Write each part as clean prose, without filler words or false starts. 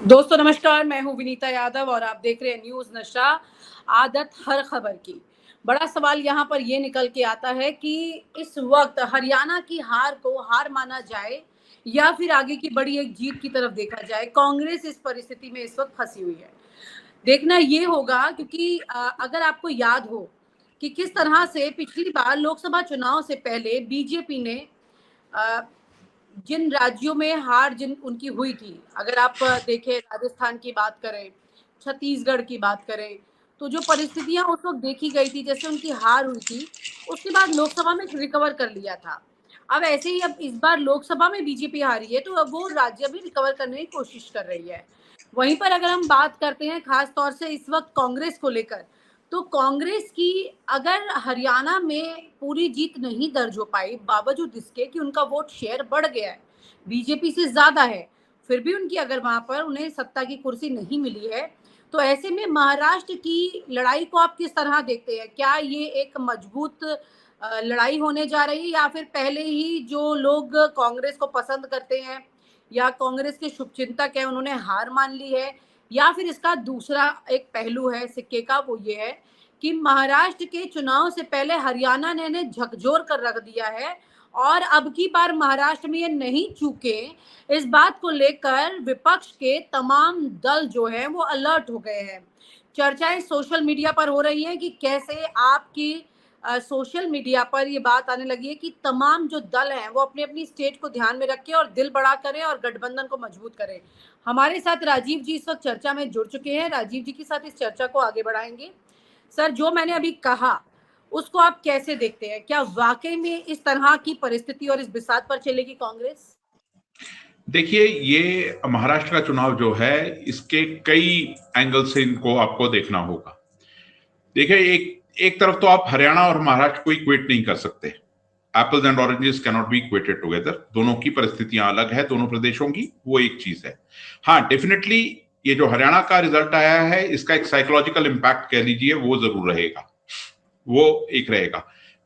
दोस्तों नमस्कार, मैं हूं विनीता यादव और आप देख रहे हैं न्यूज़ नशा आदत हर खबर की। बड़ा सवाल यहाँ पर ये निकल के आता है कि इस वक्त हरियाणा की हार को हार माना जाए या फिर आगे की बड़ी एक जीत की तरफ देखा जाए। कांग्रेस इस परिस्थिति में इस वक्त फंसी हुई है। देखना ये होगा क्योंकि अगर आपको याद हो कि किस तरह से पिछली बार लोकसभा चुनाव से पहले बीजेपी ने अ, जिन राज्यों में हार जिन उनकी हुई थी, अगर आप देखें राजस्थान की बात करें, छत्तीसगढ़ की बात करें, तो जो परिस्थितियां उस वक्त देखी गई थी, जैसे उनकी हार हुई थी, उसके बाद लोकसभा में रिकवर कर लिया था। अब ऐसे ही अब इस बार लोकसभा में बीजेपी हारी है, तो अब वो राज्य भी रिकवर करने की कोशिश कर रही है। वहीं पर अगर हम बात करते हैं खास तौर से इस वक्त कांग्रेस को लेकर, तो कांग्रेस की अगर हरियाणा में पूरी जीत नहीं दर्ज हो पाई, बावजूद इसके कि उनका वोट शेयर बढ़ गया है, बीजेपी से ज्यादा है, फिर भी उनकी अगर वहां पर उन्हें सत्ता की कुर्सी नहीं मिली है, तो ऐसे में महाराष्ट्र की लड़ाई को आप किस तरह देखते हैं? क्या ये एक मजबूत लड़ाई होने जा रही है या फिर पहले ही जो लोग कांग्रेस को पसंद करते हैं या कांग्रेस के शुभचिंतक हैं उन्होंने हार मान ली है, या फिर इसका दूसरा एक पहलू है सिक्के का, वो ये है कि महाराष्ट्र के चुनाव से पहले हरियाणा ने इन्हें झकझोर कर रख दिया है और अब की बार महाराष्ट्र में ये नहीं चूके, इस बात को लेकर विपक्ष के तमाम दल जो हैं वो अलर्ट हो गए हैं। चर्चाएं सोशल मीडिया पर हो रही है कि कैसे आपकी सोशल मीडिया पर ये बात आने लगी है कि तमाम जो दल हैं वो अपनी अपनी स्टेट को ध्यान में रखें और दिल बड़ा करें और गठबंधन को मजबूत करें। हमारे साथ राजीव जी इस वक्त चर्चा में जुड़ चुके हैं। राजीव जी के साथ इस चर्चा को आगे बढ़ाएंगे। सर, जो मैंने अभी कहा उसको आप कैसे देखते हैं? क्या वाकई में इस तरह की परिस्थिति और इस बिसात पर चलेगी कांग्रेस? देखिए, ये महाराष्ट्र का चुनाव जो है, इसके कई एंगल से इनको आपको देखना होगा। देखिए, एक एक तरफ तो आप हरियाणा और महाराष्ट्र को इक्वेट नहीं कर सकते। Apples and oranges can not be equated together. दोनों की परिस्थितियां अलग है, दोनों प्रदेशों की, वो एक चीज है। हाँ, डेफिनेटली ये जो हरियाणा का रिजल्ट आया है, इसका एक साइकोलॉजिकल इम्पैक्ट कह लीजिए, वो जरूर रहेगा, वो एक रहेगा।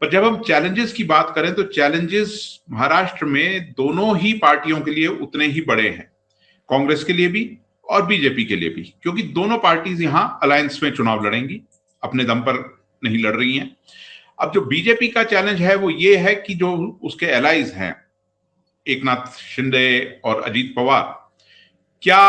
पर जब हम चैलेंजेस की बात करें तो चैलेंजेस महाराष्ट्र में दोनों ही पार्टियों के लिए उतने ही बड़े हैं, कांग्रेस के लिए भी और बीजेपी के लिए भी, क्योंकि दोनों पार्टीज यहां अलायंस में चुनाव लड़ेंगी, अपने दम पर नहीं लड़ रही हैं। अब जो बीजेपी का चैलेंज है वो ये है कि जो उसके एलाइज हैं, एकनाथ शिंदे और अजीत पवार, क्या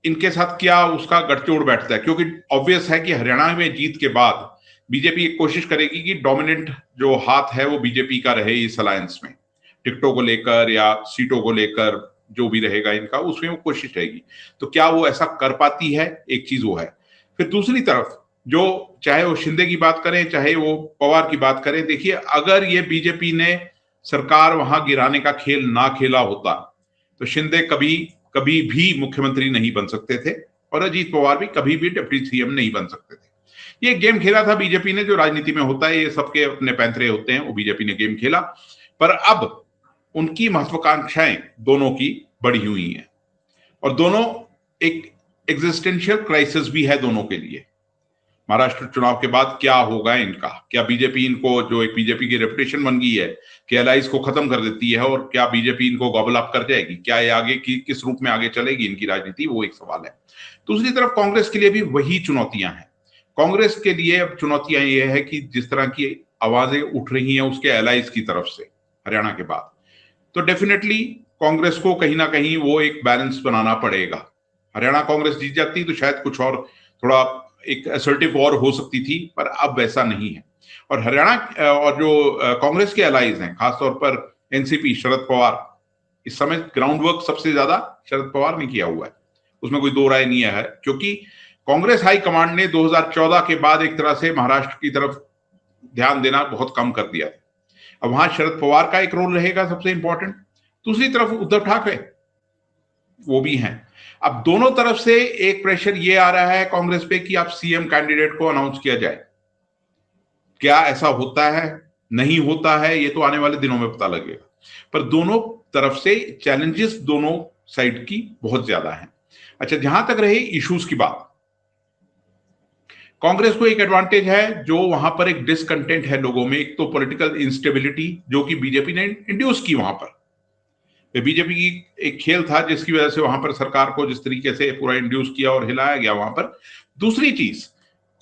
इनके साथ क्या उसका गठजोड़ बैठता है, क्योंकि ऑब्वियस है कि हरियाणा में जीत के बाद बीजेपी एक कोशिश करेगी कि डोमिनेंट जो हाथ है वो बीजेपी का रहे इस अलायंस में, टिकटों को लेकर या सीटों को लेकर जो भी रहेगा इनका, उसमें वो कोशिश रहेगी। तो क्या वो ऐसा कर पाती है, एक चीज वो है। फिर दूसरी तरफ जो, चाहे वो शिंदे की बात करें चाहे वो पवार की बात करें, देखिए अगर ये बीजेपी ने सरकार वहां गिराने का खेल ना खेला होता तो शिंदे कभी कभी भी मुख्यमंत्री नहीं बन सकते थे और अजीत पवार भी कभी भी डिप्टी सीएम नहीं बन सकते थे। ये गेम खेला था बीजेपी ने, जो राजनीति में होता है, ये सबके अपने पैंतरे होते हैं, वो बीजेपी ने गेम खेला। पर अब उनकी महत्वाकांक्षाएं दोनों की बढ़ी हुई हैं और दोनों एक एग्जिस्टेंशियल क्राइसिस भी है दोनों के लिए। महाराष्ट्र चुनाव के बाद क्या होगा इनका, क्या बीजेपी इनको, जो एक बीजेपी की रेपुटेशन बन गई है कि एलाइज को खत्म कर देती है, और क्या बीजेपी इनको गॉबल अप कर जाएगी, क्या ये आगे की किस रूप में आगे चलेगी इनकी राजनीति, वो एक सवाल है। दूसरी तरफ कांग्रेस के लिए भी वही चुनौतियां हैं। कांग्रेस के लिए अब चुनौतियां ये है कि जिस तरह की आवाजें उठ रही हैं उसके एलाइज की तरफ से हरियाणा के बाद, तो डेफिनेटली कांग्रेस को कहीं ना कहीं वो एक बैलेंस बनाना पड़ेगा। हरियाणा कांग्रेस जीत जाती तो शायद कुछ और थोड़ा एक असर्टिव वॉर हो सकती थी, पर अब वैसा नहीं है। और हरियाणा और जो कांग्रेस के अलाइज हैं, खासतौर पर एनसीपी, शरद पवार, इस समय ग्राउंड वर्क सबसे ज्यादा शरद पवार ने किया हुआ है, उसमें कोई दो राय नहीं है, क्योंकि कांग्रेस हाईकमांड ने 2014 के बाद एक तरह से महाराष्ट्र की तरफ ध्यान देना बहुत कम कर दिया है। अब वहां शरद पवार का एक रोल रहेगा सबसे इंपॉर्टेंट। दूसरी तरफ उद्धव ठाकरे वो भी हैं। अब दोनों तरफ से एक प्रेशर ये आ रहा है कांग्रेस पे कि आप सीएम कैंडिडेट को अनाउंस किया जाए। क्या ऐसा होता है, नहीं होता है, ये तो आने वाले दिनों में पता लगेगा। पर दोनों तरफ से चैलेंजेस दोनों साइड की बहुत ज्यादा हैं। अच्छा, जहां तक रहे इश्यूज की बात, कांग्रेस को एक एडवांटेज है, जो वहां पर एक डिसकंटेंट है लोगों में। एक तो पॉलिटिकल इंस्टेबिलिटी जो कि बीजेपी ने इंड्यूस की वहां पर, ये बीजेपी की एक खेल था जिसकी वजह से वहां पर सरकार को जिस तरीके से पूरा इंड्यूस किया और हिलाया गया वहां पर। दूसरी चीज,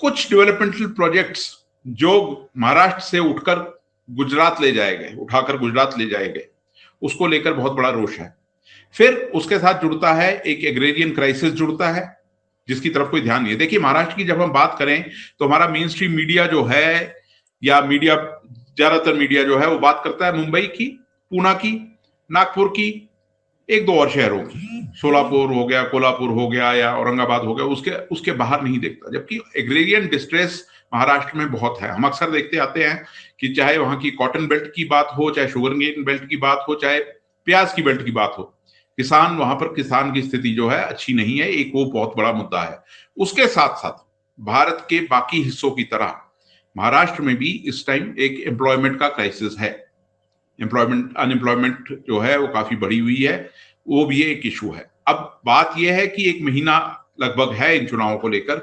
कुछ डेवलपमेंटल प्रोजेक्ट्स जो महाराष्ट्र से उठकर गुजरात ले जाए गए, उठाकर गुजरात ले जाए गए, उसको लेकर बहुत बड़ा रोष है। फिर उसके साथ जुड़ता है एक एग्रेरियन क्राइसिस जुड़ता है, जिसकी तरफ कोई ध्यान नहीं है। देखिए, महाराष्ट्र की जब हम बात करें तो हमारा मेन स्ट्रीम मीडिया जो है, या मीडिया, ज्यादातर मीडिया जो है वो बात करता है मुंबई की, पूना की, नागपुर की, एक दो और शहरों की, सोलापुर हो गया, कोल्हापुर हो गया या औरंगाबाद हो गया, उसके बाहर नहीं देखता। जबकि एग्रेरियन डिस्ट्रेस महाराष्ट्र में बहुत है। हम अक्सर देखते आते हैं कि चाहे वहां की कॉटन बेल्ट की बात हो, चाहे शुगर केन बेल्ट की बात हो, चाहे प्याज की बेल्ट की बात हो, किसान, वहां पर किसान की स्थिति जो है अच्छी नहीं है। एक वो बहुत बड़ा मुद्दा है। उसके साथ साथ भारत के बाकी हिस्सों की तरह महाराष्ट्र में भी इस टाइम एक एम्प्लॉयमेंट का क्राइसिस है। अनएम्प्लॉयमेंट जो है वो काफी बढ़ी हुई है, वो भी एक इशू है। अब बात यह है कि एक महीना लगभग है इन चुनावों को लेकर,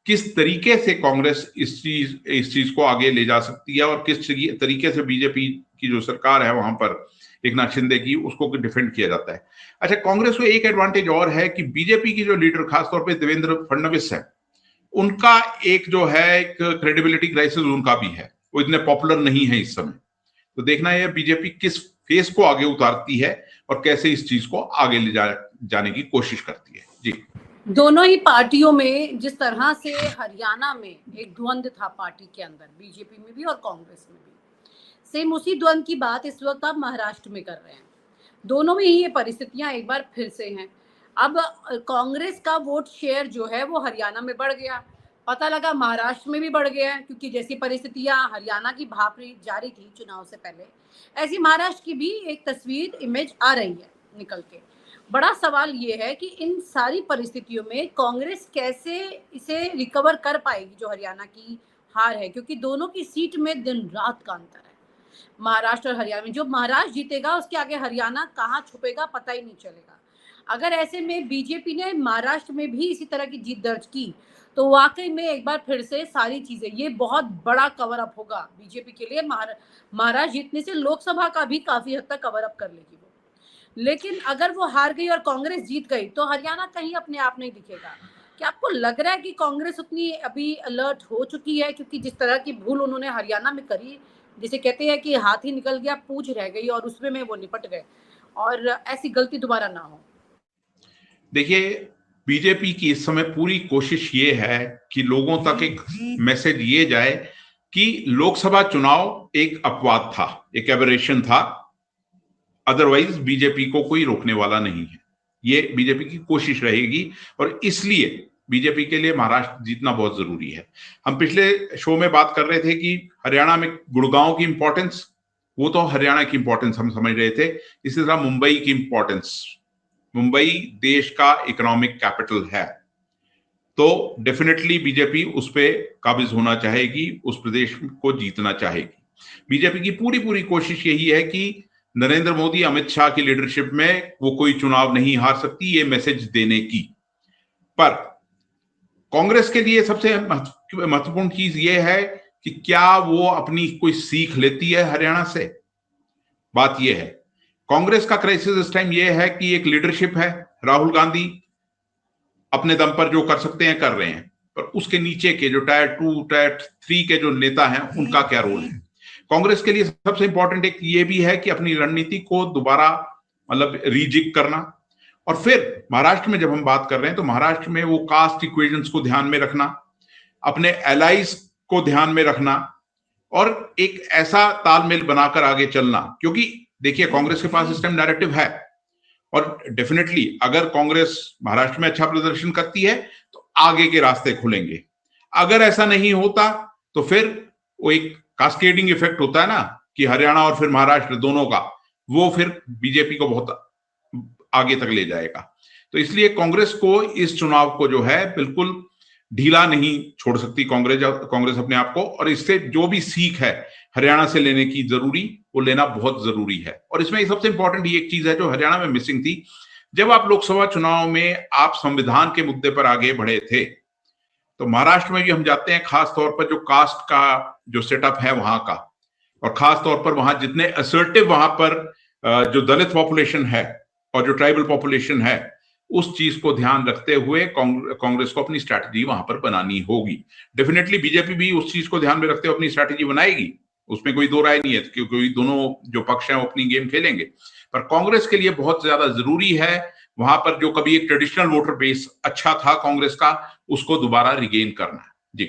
किस तरीके से कांग्रेस इस चीज को आगे ले जा सकती है और किस तरीके से बीजेपी की जो सरकार है वहां पर एकनाथ शिंदे की, उसको डिफेंड किया जाता है। अच्छा, कांग्रेस को एक एडवांटेज और है कि बीजेपी की जो लीडर, खासतौर पे देवेंद्र फडणवीस है, उनका एक जो है एक क्रेडिबिलिटी क्राइसिस उनका भी है। वो इतने पॉपुलर नहीं है इस समय। तो देखना है बीजेपी किस फेस को आगे उतारती है और कैसे इस चीज को आगे ले जाने की कोशिश करती है। जी, दोनों ही पार्टियों में जिस तरह से हरियाणा में एक द्वंद्व था पार्टी के अंदर, बीजेपी में भी और कांग्रेस में भी, सेम उसी द्वंद्व की बात इस वक्त आप महाराष्ट्र में कर रहे हैं। दोनों में ही ये परिस्थितियां एक बार फिर से हैं। अब कांग्रेस का वोट शेयर जो है वो हरियाणा में बढ़ गया, पता लगा महाराष्ट्र में भी बढ़ गया है, क्योंकि जैसी परिस्थितियां हरियाणा की भाप जारी थी चुनाव से पहले, ऐसी महाराष्ट्र की भी एक तस्वीर, इमेज आ रही है निकल के। बड़ा सवाल ये है कि इन सारी परिस्थितियों में कांग्रेस कैसे इसे रिकवर कर पाएगी, जो हरियाणा की हार है, क्योंकि दोनों की सीट में दिन रात का अंतर है। महाराष्ट्र और हरियाणा में जो महाराष्ट्र जीतेगा उसके आगे हरियाणा कहाँ छुपेगा पता ही नहीं चलेगा। अगर ऐसे में बीजेपी ने महाराष्ट्र में भी इसी तरह की जीत दर्ज की तो वाकई में एक बार फिर से सारी चीजें, ये बहुत बड़ा कवर अप होगा बीजेपी के लिए। महाराष्ट्र जीतने से लोकसभा का भी काफी हद तक कवर अप कर लेगी वो। लेकिन अगर वो हार गई और कांग्रेस जीत गई तो हरियाणा कहीं अपने आप नहीं दिखेगा। क्या आपको लग रहा है कि कांग्रेस उतनी अभी अलर्ट हो चुकी है? क्योंकि जिस तरह की भूल उन्होंने हरियाणा में करी, जिसे कहते हैं कि हाथी निकल गया पूंछ रह गई, और उसमें में वो निपट गए, और ऐसी गलती दोबारा ना हो। देखिए, बीजेपी की इस समय पूरी कोशिश ये है कि लोगों तक एक मैसेज ये जाए कि लोकसभा चुनाव एक अपवाद था, एक एबरेशन था, अदरवाइज बीजेपी को कोई रोकने वाला नहीं है। ये बीजेपी की कोशिश रहेगी और इसलिए बीजेपी के लिए महाराष्ट्र जीतना बहुत जरूरी है। हम पिछले शो में बात कर रहे थे कि हरियाणा में गुड़गांव की इंपॉर्टेंस, वो तो हरियाणा की इंपॉर्टेंस हम समझ रहे थे। इसी तरह मुंबई की इंपॉर्टेंस, मुंबई देश का इकोनॉमिक कैपिटल है, तो डेफिनेटली बीजेपी उस पर काबिज होना चाहेगी, उस प्रदेश को जीतना चाहेगी। बीजेपी की पूरी कोशिश यही है कि नरेंद्र मोदी, अमित शाह की लीडरशिप में वो कोई चुनाव नहीं हार सकती, ये मैसेज देने की। पर कांग्रेस के लिए सबसे महत्वपूर्ण चीज ये है कि क्या वो अपनी कोई सीख लेती है हरियाणा से। बात ये है, कांग्रेस का क्राइसिस इस टाइम ये है कि एक लीडरशिप है, राहुल गांधी अपने दम पर जो कर सकते हैं कर रहे हैं, पर उसके नीचे के जो टायर 2, टायर 3 के जो नेता हैं, उनका क्या रोल है। कांग्रेस के लिए सबसे इंपॉर्टेंट एक ये भी है कि अपनी रणनीति को दोबारा मतलब रीजिग करना। और फिर महाराष्ट्र में जब हम बात कर रहे हैं तो महाराष्ट्र में वो कास्ट इक्वेशंस को ध्यान में रखना, अपने एलाइज को ध्यान में रखना और एक ऐसा तालमेल बनाकर आगे चलना। क्योंकि देखिए, कांग्रेस के पास इस टाइम नैरेटिव है और डेफिनेटली अगर कांग्रेस महाराष्ट्र में अच्छा प्रदर्शन करती है तो आगे के रास्ते खुलेंगे। अगर ऐसा नहीं होता तो फिर वो एक कास्केडिंग इफेक्ट होता है ना, कि हरियाणा और फिर महाराष्ट्र दोनों का, वो फिर बीजेपी को बहुत आगे तक ले जाएगा। तो इसलिए कांग्रेस को इस चुनाव को जो है बिल्कुल ढीला नहीं छोड़ सकती कांग्रेस अपने आप को, और इससे जो भी सीख है हरियाणा से लेने की जरूरी, वो लेना बहुत जरूरी है। और इसमें सबसे इंपॉर्टेंट ये एक चीज है जो हरियाणा में मिसिंग थी। जब आप लोकसभा चुनाव में आप संविधान के मुद्दे पर आगे बढ़े थे, तो महाराष्ट्र में भी हम जाते हैं, खास तौर पर जो कास्ट का जो सेटअप है वहां का, और खास तौर पर वहां जितने असर्टिव वहां पर जो दलित पॉपुलेशन है और जो ट्राइबल पॉपुलेशन है, उस चीज को ध्यान रखते हुए कांग्रेस को अपनी स्ट्रैटेजी वहां पर बनानी होगी। डेफिनेटली बीजेपी भी उस चीज को ध्यान में रखते हुए अपनी स्ट्रैटेजी बनाएगी, उसमें कोई दो राय नहीं है, क्योंकि दोनों जो पक्ष हैं वो अपनी गेम खेलेंगे। पर कांग्रेस के लिए बहुत ज्यादा जरूरी है वहां पर जो कभी एक ट्रेडिशनल वोटर बेस अच्छा था कांग्रेस का, उसको दोबारा रिगेन करना है। जी।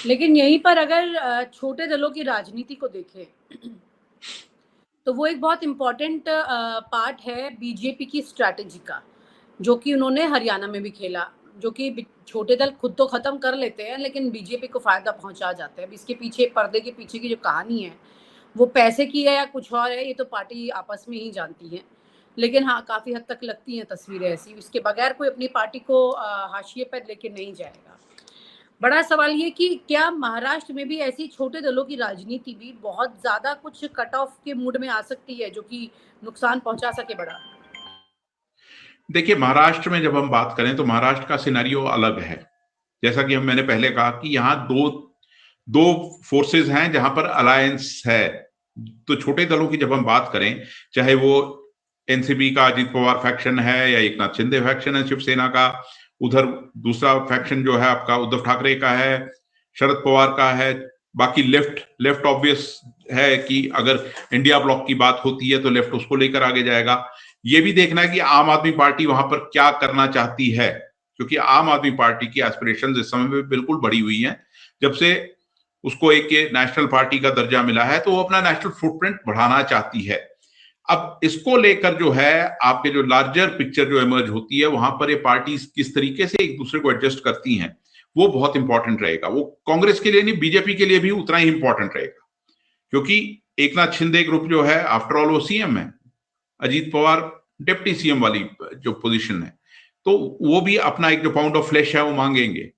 लेकिन यहीं पर अगर छोटे दलों की राजनीति को देखें तो वो एक बहुत इम्पोर्टेंट पार्ट है बीजेपी की स्ट्रैटेजी का, जो कि उन्होंने हरियाणा में भी खेला, जो कि छोटे दल खुद तो खत्म कर लेते हैं लेकिन बीजेपी को फायदा पहुंचा जाते हैं। अब इसके पीछे, पर्दे के पीछे की जो कहानी है वो पैसे की है या कुछ और है, ये तो पार्टी आपस में ही जानती है। लेकिन हाँ, काफी हद तक लगती हैं तस्वीरें ऐसी, इसके बगैर कोई अपनी पार्टी को हाशिए पर लेके नहीं जाएगा। बड़ा सवाल ये कि क्या महाराष्ट्र में भी ऐसी छोटे दलों की राजनीति भी बहुत ज्यादा कुछ कट ऑफ के मूड में आ सकती है, जो कि नुकसान पहुंचा सके बड़ा? देखिए, महाराष्ट्र में जब हम बात करें तो महाराष्ट्र का सिनेरियो अलग है। जैसा कि मैंने पहले कहा कि यहाँ दो फोर्सेस हैं जहां पर अलायंस है। तो छोटे दलों की जब हम बात करें, चाहे वो एनसीपी का अजीत पवार फैक्शन है या एकनाथ शिंदे फैक्शन है शिवसेना का, उधर दूसरा फैक्शन जो है आपका उद्धव ठाकरे का है, शरद पवार का है, बाकी लेफ्ट ऑब्वियस है कि अगर इंडिया ब्लॉक की बात होती है तो लेफ्ट उसको लेकर आगे जाएगा। ये भी देखना है कि आम आदमी पार्टी वहां पर क्या करना चाहती है, क्योंकि आम आदमी पार्टी की एस्पिरेशंस इस समय में बिल्कुल बढ़ी हुई हैं। जब से उसको एक नेशनल पार्टी का दर्जा मिला है तो वो अपना नेशनल फुटप्रिंट बढ़ाना चाहती है। अब इसको लेकर जो है आपके जो लार्जर पिक्चर जो इमर्ज होती है, वहां पर ये पार्टी किस तरीके से एक दूसरे को एडजस्ट करती हैं, वो बहुत इंपॉर्टेंट रहेगा। वो कांग्रेस के लिए नहीं, बीजेपी के लिए भी उतना ही इंपॉर्टेंट रहेगा, क्योंकि एकनाथ शिंदे ग्रुप जो है आफ्टर ऑल वो सीएम है, अजीत पवार डिप्टी सीएम वाली जो पोजीशन है, तो वो भी अपना एक जो पाउंड ऑफ फ्लेश है वो मांगेंगे।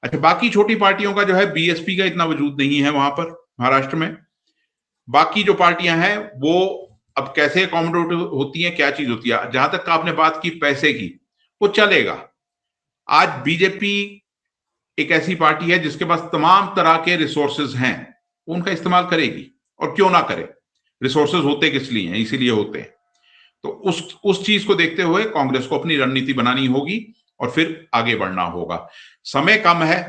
अच्छा, बाकी छोटी पार्टियों का जो है बीएसपी का इतना वजूद नहीं है वहां पर महाराष्ट्र में। बाकी जो पार्टियां हैं वो अब कैसे अकोमोडेट होती हैं, क्या चीज होती है। जहां तक आपने बात की पैसे की, वो चलेगा। आज बीजेपी एक ऐसी पार्टी है जिसके पास तमाम तरह के रिसोर्सेज हैं, उनका इस्तेमाल करेगी, और क्यों ना करे। रिसोर्सेज होते किस लिए हैं? इसीलिए होते हैं। तो उस चीज को देखते हुए कांग्रेस को अपनी रणनीति बनानी होगी और फिर आगे बढ़ना होगा। समय कम है,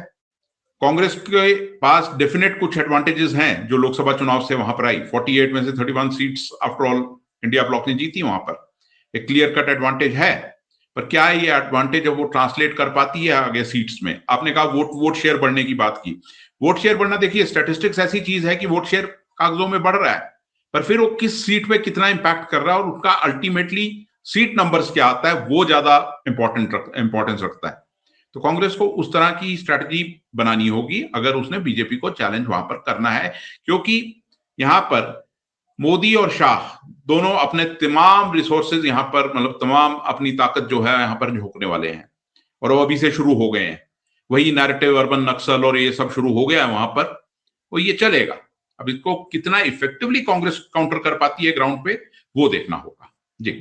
कांग्रेस के पास डेफिनेट कुछ एडवांटेजेस हैं जो लोकसभा चुनाव से वहां पर आई। 48 में से 31 seats after all India block ने जीती, वहां पर एक क्लियर कट एडवांटेज है। पर क्या ये एडवांटेज वो ट्रांसलेट कर पाती है आगे सीट्स में? आपने कहा वोट शेयर बढ़ने की बात की। वोट शेयर बढ़ना, देखिए स्टैटिस्टिक्स ऐसी चीज है कि वोट शेयर कागजों में बढ़ रहा है, पर फिर वो किस सीट पे कितना इंपैक्ट कर रहा है और उसका अल्टीमेटली सीट नंबर्स क्या आता है, वो ज्यादा इंपॉर्टेंस रखता है। तो कांग्रेस को उस तरह की स्ट्रैटेजी बनानी होगी अगर उसने बीजेपी को चैलेंज वहां पर करना है, क्योंकि यहां पर मोदी और शाह दोनों अपने तमाम रिसोर्सेज यहां पर, मतलब तमाम अपनी ताकत जो है यहां पर झोंकने वाले हैं, और वो अभी से शुरू हो गए हैं। वही नैरेटिव अर्बन नक्सल और ये सब शुरू हो गया है वहां पर, वो ये चलेगा। अब इसको कितना इफेक्टिवली कांग्रेस काउंटर कर पाती है ग्राउंड पे, वो देखना होगा। जी।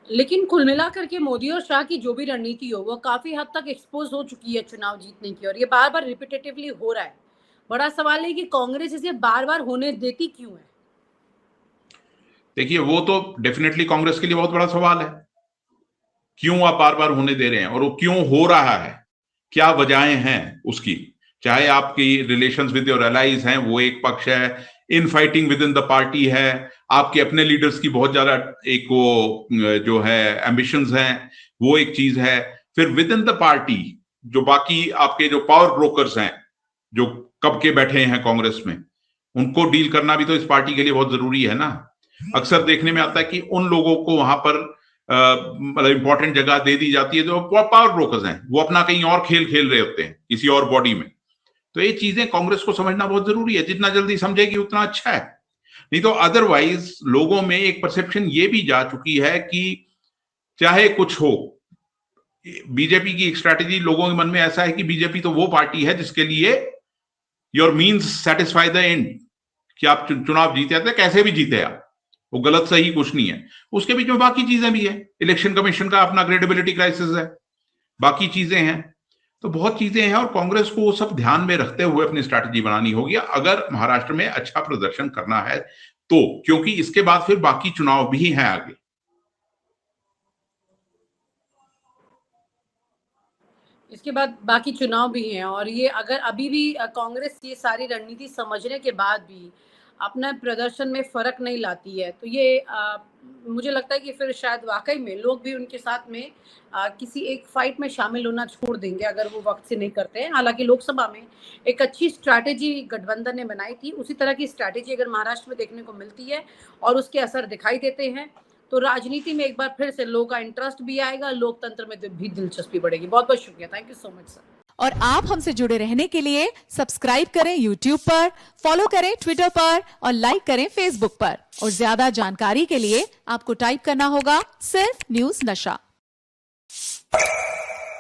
लेकिन कुल मिलाकर के मोदी और शाह की जो भी रणनीति हो वो काफी हद तक एक्सपोज हो चुकी है चुनाव जीतने की, और ये बार बार रिपीटेटिवली हो रहा है। बड़ा सवाल है कि कांग्रेस इसे बार बार होने देती क्यों है? देखिए, वो तो डेफिनेटली कांग्रेस के लिए बहुत बड़ा सवाल है, क्यों आप बार बार होने दे रहे हैं और वो क्यों हो रहा है, क्या वजहें हैं उसकी। चाहे आपकी रिलेशंस विद योर एलाइज हैं, वो एक पक्ष है, in fighting with in the party है, आपके अपने लीडर्स की बहुत ज्यादा एक वो जो है एम्बिशंस हैं, वो एक चीज है। फिर विद इन द पार्टी जो बाकी आपके जो पावर ब्रोकर्स हैं जो कब के बैठे हैं कांग्रेस में, उनको डील करना भी तो इस पार्टी के लिए बहुत जरूरी है ना। अक्सर देखने में आता है कि उन लोगों को वहां पर मतलब इंपॉर्टेंट जगह दे दी जाती है जो पावर ब्रोकर्स हैं, वो अपना कहीं और खेल रहे होते हैं किसी और बॉडी में। तो ये चीजें कांग्रेस को समझना बहुत जरूरी है, जितना जल्दी समझेगी उतना अच्छा है। नहीं तो अदरवाइज लोगों में एक परसेप्शन ये भी जा चुकी है कि चाहे कुछ हो, बीजेपी की एक स्ट्रैटेजी लोगों के मन में ऐसा है कि बीजेपी तो वो पार्टी है जिसके लिए your means satisfy the end, कि आप चुनाव जीते आते कैसे भी जीते आप, वो गलत सही कुछ नहीं है। उसके बीच में बाकी चीजें भी है, इलेक्शन कमीशन का अपना क्रेडिबिलिटी क्राइसिस है, बाकी चीजें हैं। तो बहुत चीजें हैं और कांग्रेस को वो सब ध्यान में रखते हुए अपनी स्ट्रैटेजी बनानी होगी अगर महाराष्ट्र में अच्छा प्रदर्शन करना है तो, क्योंकि इसके बाद फिर बाकी चुनाव भी हैं आगे। इसके बाद बाकी चुनाव भी हैं और ये अगर अभी भी कांग्रेस ये सारी रणनीति समझने के बाद भी अपना प्रदर्शन में फर्क नहीं लाती है तो ये मुझे लगता है कि फिर शायद वाकई में लोग भी उनके साथ में किसी एक फाइट में शामिल होना छोड़ देंगे अगर वो वक्त से नहीं करते हैं। हालांकि लोकसभा में एक अच्छी स्ट्रैटेजी गठबंधन ने बनाई थी, उसी तरह की स्ट्रैटेजी अगर महाराष्ट्र में देखने को मिलती है और उसके असर दिखाई देते हैं तो राजनीति में एक बार फिर से लोगों का इंटरेस्ट भी आएगा, लोकतंत्र में भी दिलचस्पी बढ़ेगी। बहुत बहुत शुक्रिया, thank you so much sir. और आप हमसे जुड़े रहने के लिए सब्सक्राइब करें YouTube पर, फॉलो करें Twitter पर और लाइक करें Facebook पर। और ज्यादा जानकारी के लिए आपको टाइप करना होगा सिर्फ न्यूज़ नशा।